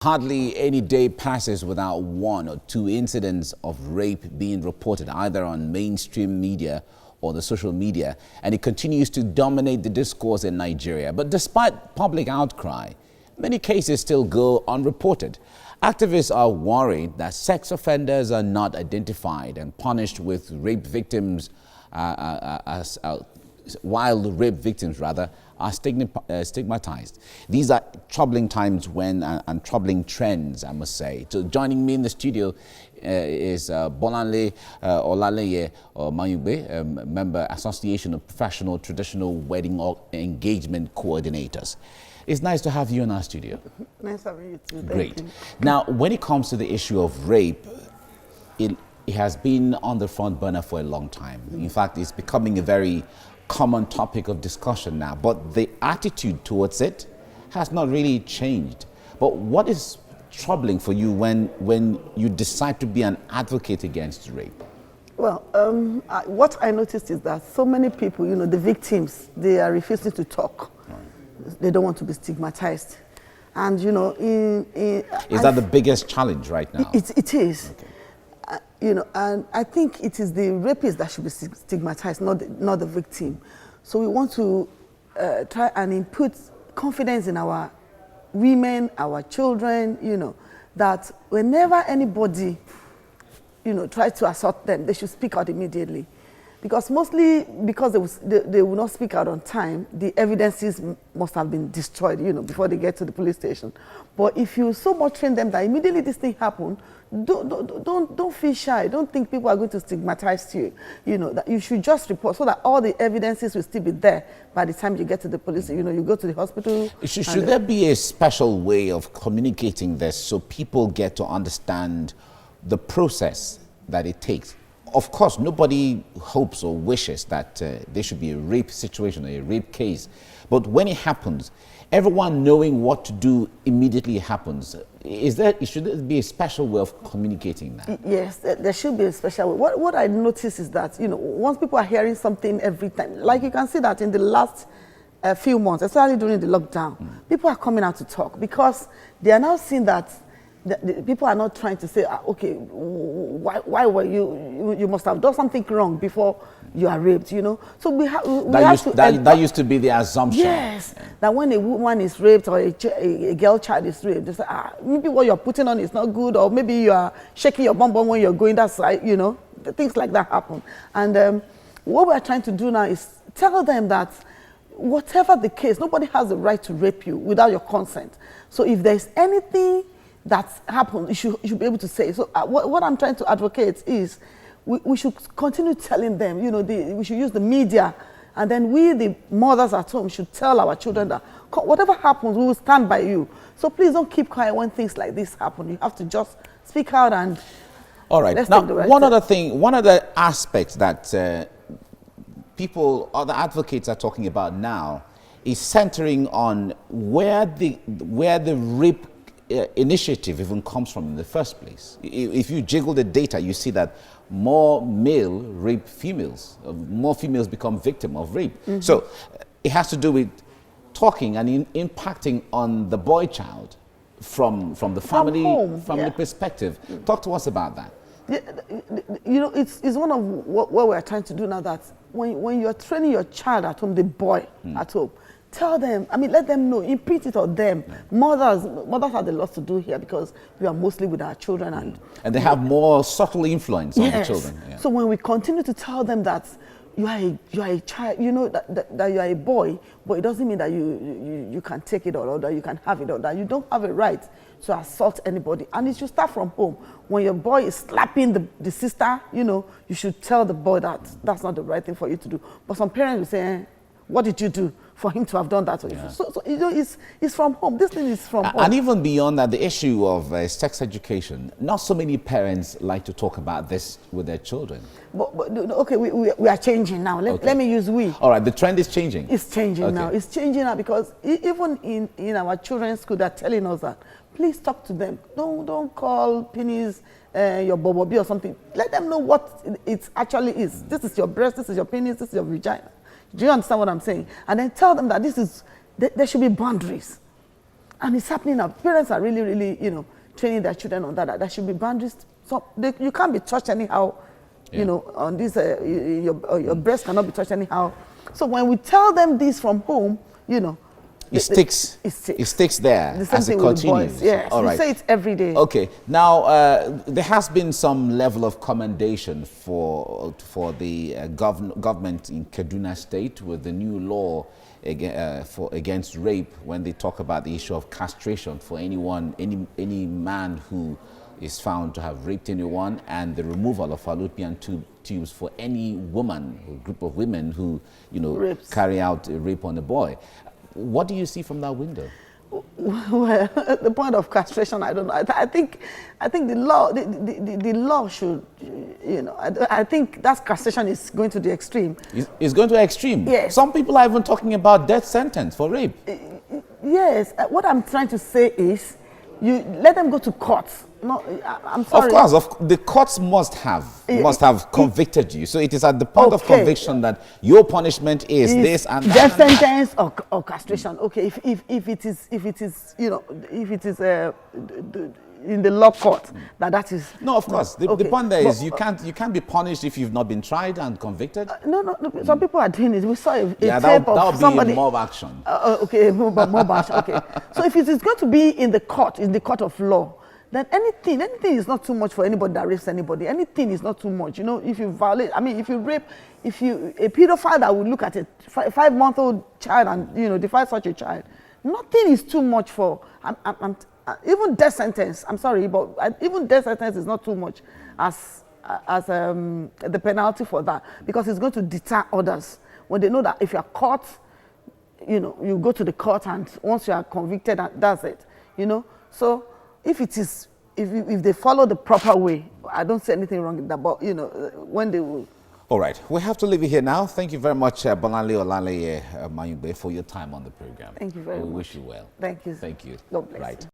Hardly any day passes without one or two incidents of rape being reported either on mainstream media or the social media, and it continues to dominate the discourse in Nigeria. But despite public outcry, many cases still go unreported. Activists are worried that sex offenders are not identified and punished with rape victims while the rape victims are stigmatized. These are troubling times and troubling trends, I must say. So joining me in the studio is Bolanle Olaleye Mayugbe, member Association of Professional Traditional Wedding Engagement Coordinators. It's nice to have you in our studio. Nice having you too. Great. Now, when it comes to the issue of rape, it has been on the front burner for a long time. In fact, it's becoming a very common topic of discussion now, but the attitude towards it has not really changed. But what is troubling for you when you decide to be an advocate against rape? Well, what I noticed is that so many people, the victims, they are refusing to talk. Right. They don't want to be stigmatized. And, is that the biggest challenge right now? It is. Okay. And I think it is the rapist that should be stigmatized, not the victim. So we want to try and input confidence in our women, our children, that whenever anybody, tries to assault them, they should speak out immediately. Because mostly because they will not speak out on time, the evidences must have been destroyed, before they get to the police station. But if you so much train them that immediately this thing happened, don't feel shy. Don't think people are going to stigmatize you. That you should just report so that all the evidences will still be there by the time you get to the police. You go to the hospital. Should there be a special way of communicating this so people get to understand the process that it takes? Of course, nobody hopes or wishes that there should be a rape situation or a rape case. But when it happens, everyone knowing what to do immediately happens. Should there be a special way of communicating that? Yes, there should be a special way. What I notice is that, once people are hearing something every time, like you can see that in the last few months, especially during the lockdown, people are coming out to talk because they are now seeing that the people are not trying to say, okay, why were you must have done something wrong before you are raped, So that used to be the assumption. Yes, that when a woman is raped or a girl child is raped, they say, maybe what you're putting on is not good, or maybe you are shaking your bum when you're going that side, things like that happen. And what we're trying to do now is tell them that whatever the case, nobody has the right to rape you without your consent. So if there's anything that's happened, you should be able to say. So what I'm trying to advocate is we should continue telling them, we should use the media, and then we, the mothers at home, should tell our children that whatever happens, we will stand by you. So please don't keep quiet when things like this happen. You have to just speak out and all right. Now, one other aspect that other advocates are talking about now is centering on where the rape initiative even comes from in the first place. If you jiggle the data, you see that more male rape females, more females become victim of rape. Mm-hmm. So it has to do with talking and impacting on the boy child from the family, family perspective. Mm-hmm. Talk to us about that. It's one of what we're trying to do now, that when you're training your child at home, the boy at home, tell them, let them know, imprint it on them. Yeah. Mothers have a lot to do here because we are mostly with our children. And they have more subtle influence on the children. Yeah. So when we continue to tell them that you are a child, that you are a boy, but it doesn't mean that you can take it or that you can have it or that you don't have a right to assault anybody. And it should start from home. When your boy is slapping the sister, you should tell the boy that that's not the right thing for you to do. But some parents will say, what did you do for him to have done that? Yeah. So it's from home. This thing is from home. And even beyond that, the issue of sex education, not so many parents like to talk about this with their children. But okay, we are changing now. Let me use we. All right, the trend is changing. It's changing now. It's changing now because even in our children's school, they're telling us that, please talk to them. Don't call penis your bobobi or something. Let them know what it actually is. This is your breast, this is your penis, this is your vagina. Do you understand what I'm saying? And then tell them that there should be boundaries. And it's happening now. Parents are really, really, you know, training their children on that. There should be boundaries. So you can't be touched anyhow, you know, on this, your breast cannot be touched anyhow. So when we tell them this from home, you know, it sticks. It sticks there the same as it thing with continues. boys. Yes, all we right. say it every day. Okay. Now there has been some level of commendation for the government in Kaduna State with the new law against rape, when they talk about the issue of castration for any man who is found to have raped anyone, and the removal of fallopian tubes for any woman or group of women who, you know, Rapes. carry out a rape on a boy. What do you see from that window? Well, the point of castration, I don't know. I think the law should, you know, I think that castration is going to the extreme. It's going to the extreme. Yes. Some people are even talking about death sentence for rape. Yes. What I'm trying to say is, you let them go to court. No, I'm sorry. Of course, the courts must have convicted you. So it is at the point of conviction that your punishment is this and that. Death sentence or castration. Okay, if it is you know, if it is in the law court, that is. No, of course. The point there is you can't be punished if you've not been tried and convicted. No. Some people are doing it. We saw a tape that of would somebody. be mob action. Okay, mob action. Okay. So if it is going to be in the court of law, then anything is not too much for anybody that rapes anybody. Anything is not too much. You know, if you violate, I mean, if you rape, a pedophile that would look at a 5-month-old child and, you know, defy such a child, nothing is too much for, even death sentence. I'm sorry, but even death sentence is not too much as the penalty for that, because it's going to deter others when they know that if you are caught, you know, you go to the court, and once you are convicted, that's it. You know, so. If they follow the proper way, I don't see anything wrong with that. But you know, when they will. All right, we have to leave it here now. Thank you very much, Bolanle Olaleye Mayungbe, for your time on the program. Thank you very much. We wish you well. Thank you. Thank you. God bless you. Right.